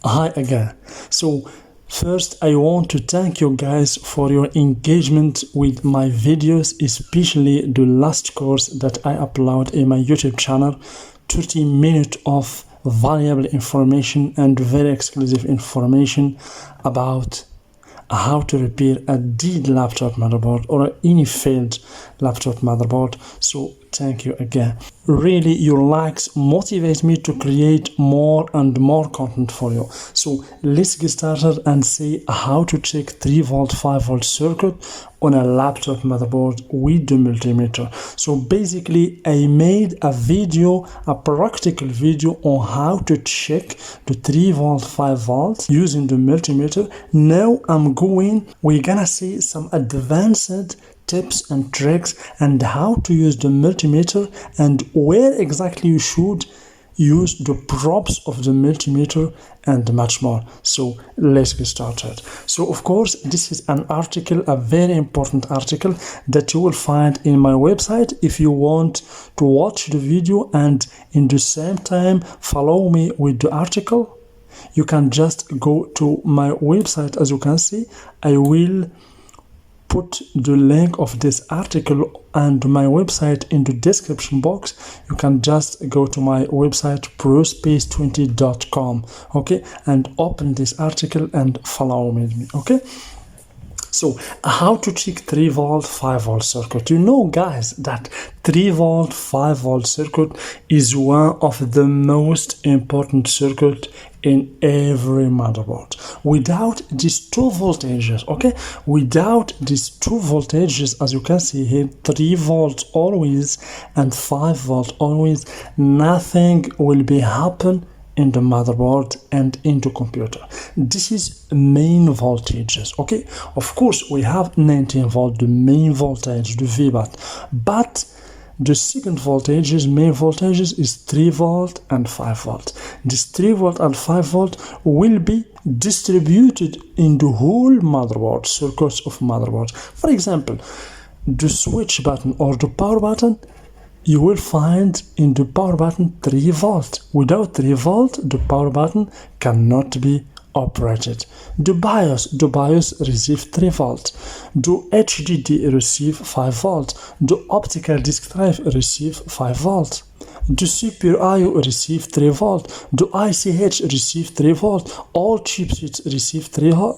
Hi again. So first I want to thank you guys for your engagement with my videos, especially the last course that I upload in my YouTube channel, 30 minutes of valuable information and very exclusive information about how to repair a dead laptop motherboard or any failed laptop motherboard. So thank you again. Really, your likes motivate me to create more and more content for you. So let's get started and see how to check 3V 5V circuit on a laptop motherboard with the multimeter. So basically I made a video, a practical video on how to check the 3V 5V using the multimeter. Now we're gonna see some advanced tips and tricks and how to use the multimeter and where exactly you should use the props of the multimeter and much more. So let's get started. So of course this is an article, a very important article that you will find in my website. If you want to watch the video and in the same time follow me with the article, you can just go to my website. As you can see, I will put the link of this article and my website in the description box. You can just go to my website prospace20.com, okay, and open this article and follow me, okay. So how to check 3V 5V circuit? You know guys that 3V 5V circuit is one of the most important circuit in every motherboard. Without these two voltages, okay, without these two voltages, as you can see here, 3V always and 5V always, nothing will be happen in the motherboard and in the computer. This is main voltages, okay. Of course we have 19V, the main voltage, the VBAT, but the second voltages, main voltages, is 3V and 5V. This 3V and 5V will be distributed in the whole motherboard, circuits of motherboard. For example, the switch button or the power button, you will find in the power button 3V. Without 3V, the power button cannot be operated. The BIOS receive 3V. The HDD receive 5V. The optical disk drive receive 5V. The CPU IO receive 3V. The ICH receive 3V. All chipsets receive 3V.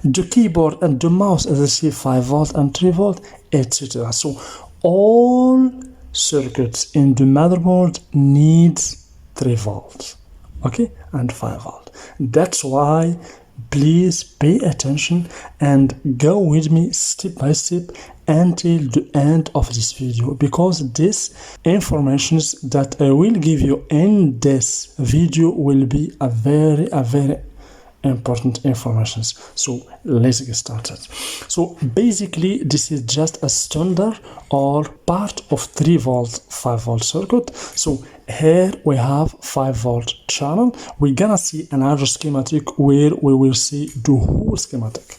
The keyboard and the mouse receive 5V and 3V, etc. So all circuits in the motherboard needs 3V, okay, and 5V. That's why please pay attention and go with me step by step until the end of this video, because this information that I will give you in this video will be a very important information. So let's get started. So basically this is just a standard or part of 3V 5V circuit. So here we have 5V channel. We're gonna see another schematic where we will see the whole schematic.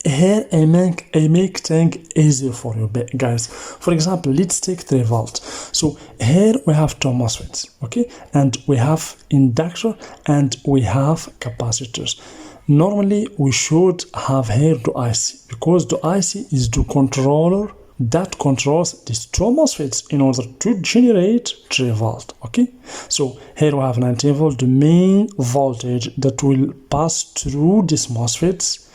Here I make things easier for you guys. For example, let's take 3V. So here we have two MOSFETs, okay, and we have inductor and we have capacitors. Normally we should have here the IC, because the IC is the controller that controls these two MOSFETs in order to generate 3V, okay. So here we have 19V, the main voltage that will pass through these MOSFETs.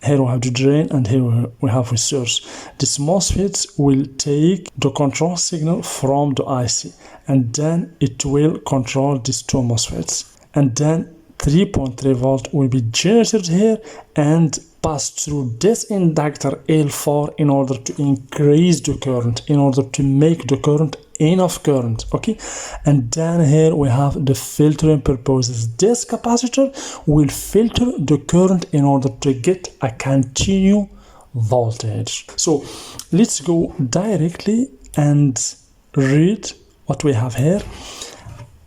Here we have the drain and here we have the source. These MOSFETs will take the control signal from the IC and then it will control these two MOSFETs. And then 3.3V will be generated here and pass through this inductor L4 in order to increase the current, in order to make the current enough current, okay. And then here we have the filtering purposes. This capacitor will filter the current in order to get a continuous voltage. So let's go directly and read what we have here.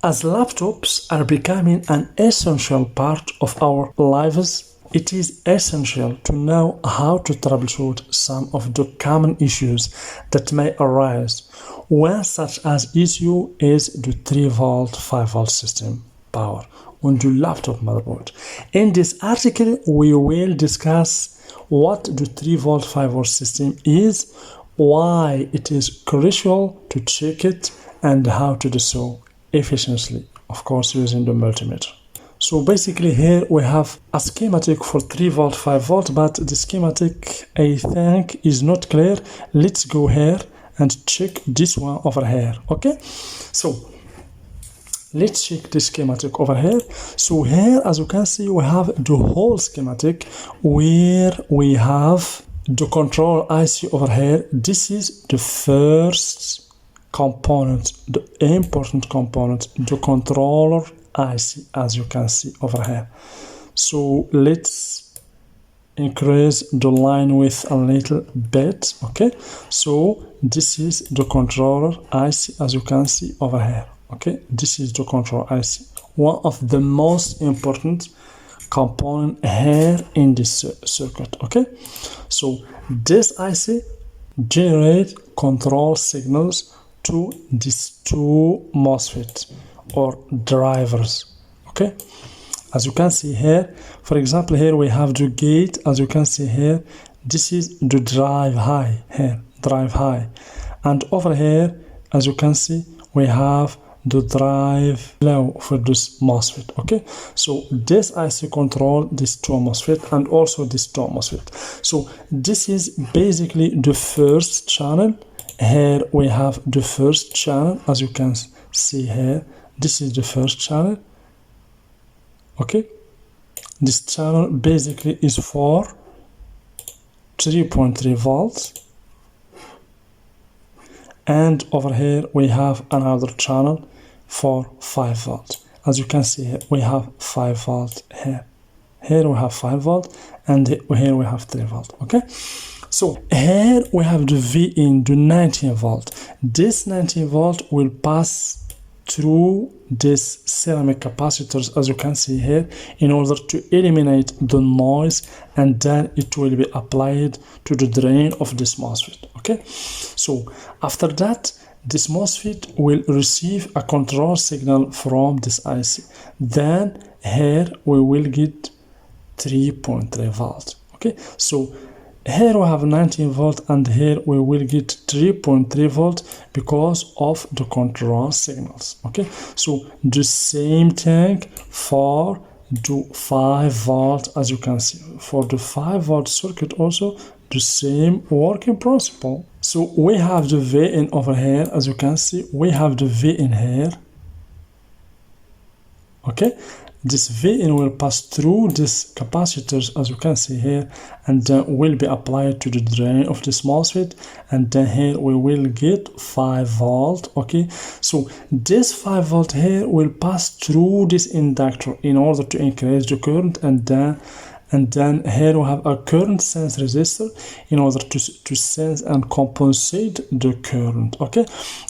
As laptops are becoming an essential part of our lives, it is essential to know how to troubleshoot some of the common issues that may arise. One such as issue is the 3V 5V system power on the laptop motherboard. In this article, we will discuss what the 3-volt 5-volt system is, why it is crucial to check it, and how to do so efficiently, of course using the multimeter. So basically here we have a schematic for 3-volt 5-volt, but the schematic I think is not clear. Let's go here and check this one over here. Okay, so let's check the schematic over here. So here, as you can see, we have the whole schematic where we have the control IC over here. This is the first component, the important component, the controller IC, as you can see over here. So let's increase the line width a little bit. Okay, so this is the controller IC, as you can see over here. Okay, this is the control IC, one of the most important component here in this circuit. Okay, so this IC generate control signals to these two MOSFET or drivers. Okay, as you can see here, for example, here we have the gate. As you can see here, this is the drive high here, drive high, and over here, as you can see, we have the drive low for this MOSFET. Okay, so this IC control this two MOSFET and also this two MOSFET. So this is basically the first channel. Here we have the first channel, as you can see here. This is the first channel. Okay, this channel basically is for 3.3 volts, and over here we have another channel for 5 volt. As you can see here, we have 5 volt here. Here we have 5 volt, and here we have 3 volt. Okay, so here we have the V in the 19 volt. This 19 volt will pass through this ceramic capacitors, as you can see here, in order to eliminate the noise, and then it will be applied to the drain of this MOSFET. Okay, so after that, this MOSFET will receive a control signal from this IC. Then here we will get 3.3 volt. Okay, so here we have 19 volt, and here we will get 3.3 volt because of the control signals. Okay, so the same thing for the 5 volt, as you can see. For the 5 volt circuit also the same working principle. So we have the V in over here, as you can see, we have the V in here. Okay, this V in will pass through these capacitors, as you can see here, and then will be applied to the drain of this MOSFET, and then here we will get 5 volt. Okay, so this 5 volt here will pass through this inductor in order to increase the current, and then here we have a current sense resistor in order to sense and compensate the current. Okay,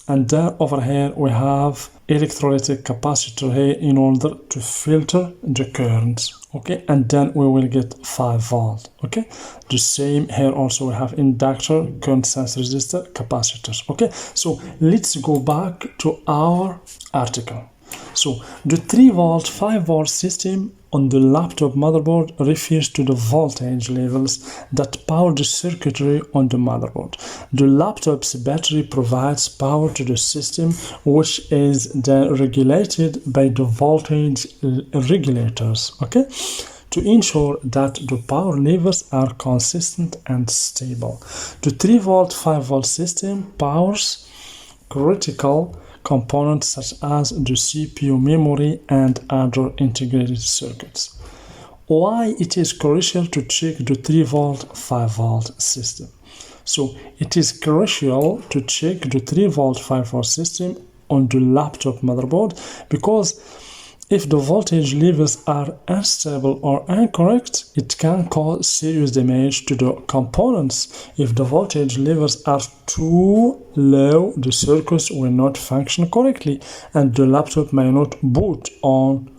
and then over here we have electrolytic capacitor here in order to filter the currents. Okay, and then we will get 5 volt. Okay, the same here also we have inductor, current sense resistor, capacitors. Okay, so let's go back to our article. So the 3-volt 5-volt system on the laptop motherboard refers to the voltage levels that power the circuitry on the motherboard. The laptop's battery provides power to the system, which is then regulated by the voltage regulators. Okay, to ensure that the power levels are consistent and stable. The 3-volt 5-volt system powers critical components such as the CPU, memory, and other integrated circuits. Why it is crucial to check the 3-volt 5-volt system? So it is crucial to check the 3-volt 5-volt system on the laptop motherboard, because if the voltage levels are unstable or incorrect, it can cause serious damage to the components. If the voltage levels are too low, the circuits will not function correctly and the laptop may not boot. On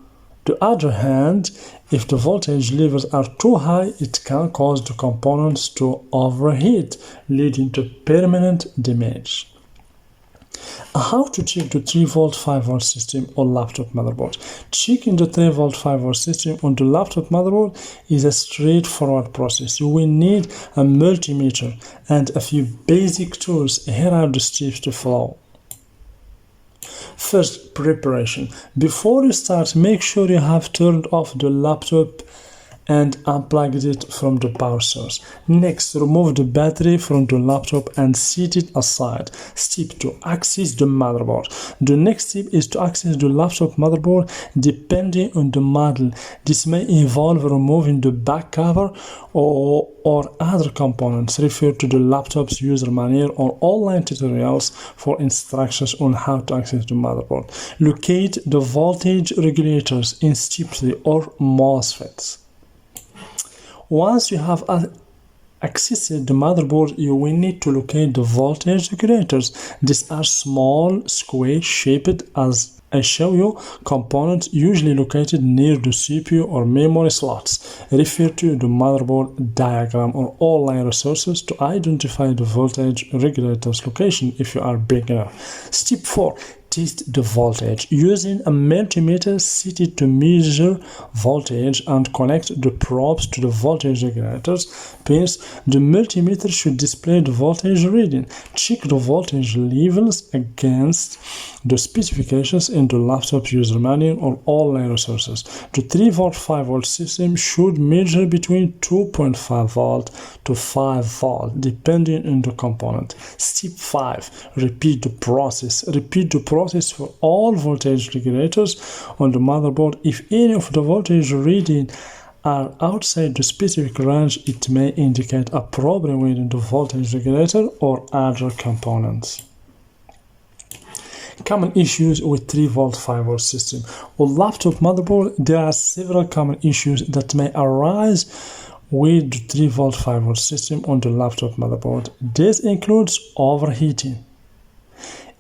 the other hand, if the voltage levels are too high, it can cause the components to overheat, leading to permanent damage. How to check the 3-volt 5-volt system on laptop motherboard? Checking the 3-volt 5-volt system on the laptop motherboard is a straightforward process. You will need a multimeter and a few basic tools. Here are the steps to follow. First, preparation. Before you start, make sure you have turned off the laptop and unplugged it from the power source. Next, remove the battery from the laptop and set it aside. Step 2. Access the motherboard. The next step is to access the laptop motherboard depending on the model. This may involve removing the back cover or other components. Refer to the laptop's user manual or online tutorials for instructions on how to access the motherboard. Locate the voltage regulators in step 3 or MOSFETs. Once you have accessed the motherboard, you will need to locate the voltage regulators. These are small, square-shaped, as I show you, components usually located near the CPU or memory slots. Refer to the motherboard diagram or online resources to identify the voltage regulators location if you are beginner. Step 4. Test the voltage. Using a multimeter, set it to measure voltage and connect the probes to the voltage regulators pins. The multimeter should display the voltage reading. Check the voltage levels against the specifications in the laptop user manual or online resources. The 3-volt 5-volt system should measure between 2.5 volt to 5 volt depending on the component. Step 5. Repeat the process. Repeat the process for all voltage regulators on the motherboard. If any of the voltage reading are outside the specific range, it may indicate a problem within the voltage regulator or other components. Common issues with 3-volt 5-volt system. On laptop motherboard, there are several common issues that may arise with the 3-volt 5-volt system on the laptop motherboard. This includes overheating.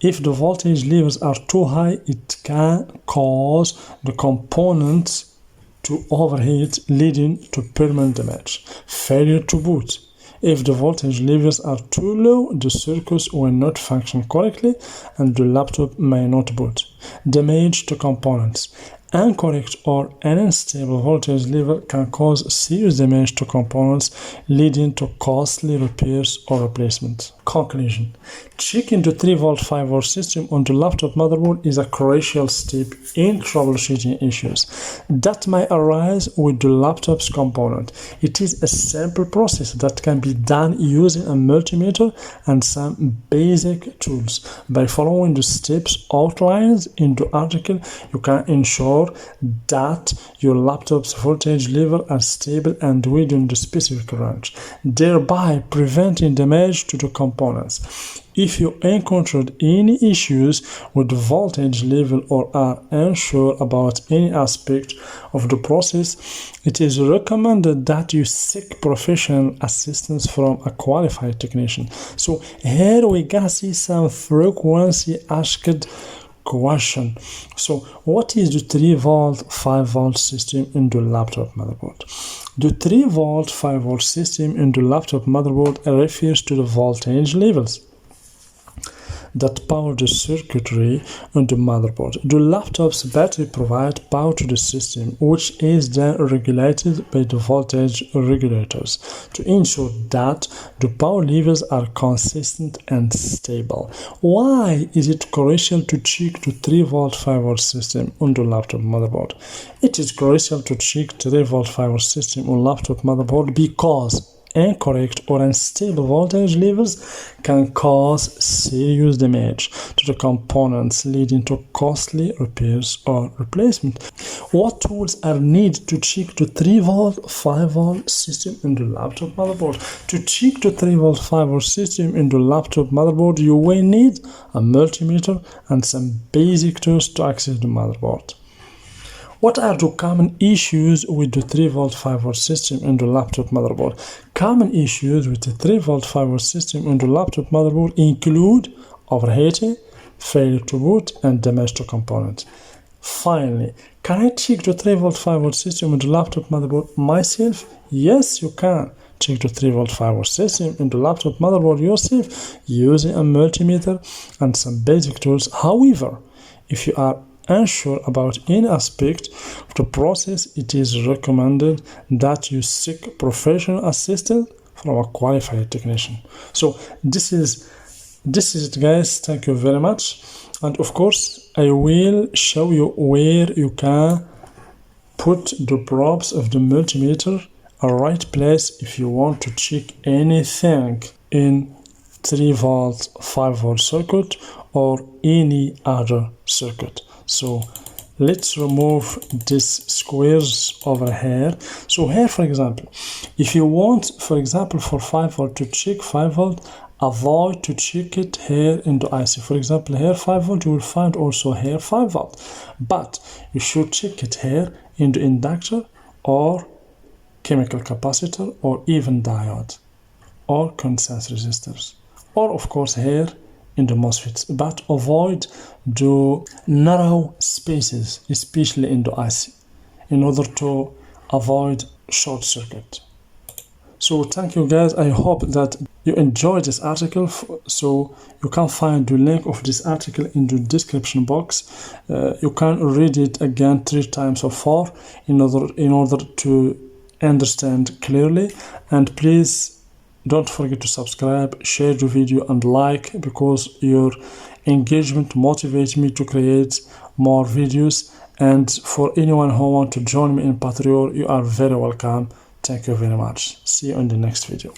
If the voltage levels are too high, it can cause the components to overheat, leading to permanent damage. Failure to boot. If the voltage levels are too low, the circuits will not function correctly and the laptop may not boot. Damage to components. Incorrect or unstable voltage level can cause serious damage to components, leading to costly repairs or replacement. Conclusion. Checking the 3-volt 5-volt system on the laptop motherboard is a crucial step in troubleshooting issues that may arise with the laptop's component. It is a simple process that can be done using a multimeter and some basic tools. By following the steps outlined in the article, you can ensure that your laptop's voltage level are stable and within the specific range, thereby preventing damage to the components. If you encountered any issues with the voltage level or are unsure about any aspect of the process, it is recommended that you seek professional assistance from a qualified technician. So here we can see some frequently asked question. So what is the 3-volt 5-volt system in the laptop motherboard? The 3-volt 5-volt system in the laptop motherboard refers to the voltage levels that power the circuitry on the motherboard. The laptop's battery provides power to the system, which is then regulated by the voltage regulators to ensure that the power levels are consistent and stable. Why is it crucial to check the 3-volt 5-volt system on the laptop motherboard? It is crucial to check 3-volt 5-volt system on laptop motherboard because incorrect or unstable voltage levels can cause serious damage to the components, leading to costly repairs or replacement. What tools are needed to check the 3-volt 5-volt system in the laptop motherboard? To check the 3-volt 5-volt system in the laptop motherboard, you will need a multimeter and some basic tools to access the motherboard. What are the common issues with the 3-volt 5-volt system in the laptop motherboard? Common issues with the 3-volt 5-volt system in the laptop motherboard include overheating, failure to boot, and damage to components. Finally, can I check the 3-volt 5-volt system in the laptop motherboard myself? Yes, you can. check the 3-volt 5-volt system in the laptop motherboard yourself using a multimeter and some basic tools. However, if you are unsure about any aspect of the process, it is recommended that you seek professional assistance from a qualified technician. So this is it, guys. Thank you very much. And of course, I will show you where you can put the probes of the multimeter a right place if you want to check anything in 3-volt 5-volt circuit or any other circuit. So let's remove these squares over here. So here, for example, if you want, for example, for 5-volt to check 5-volt, avoid to check it here in the IC. For example, here 5-volt, you will find also here 5-volt, but you should check it here in the inductor or chemical capacitor or even diode or condensate resistors, or of course here in the MOSFETs, but avoid the narrow spaces, especially in the IC, in order to avoid short circuit. So thank you, guys. I hope that you enjoyed this article. So you can find the link of this article in the description box. You can read it again 3 times or 4 in order to understand clearly. And please don't forget to subscribe, share the video and like, because your engagement motivates me to create more videos. And for anyone who wants to join me in Patreon, you are very welcome. Thank you very much. See you in the next video.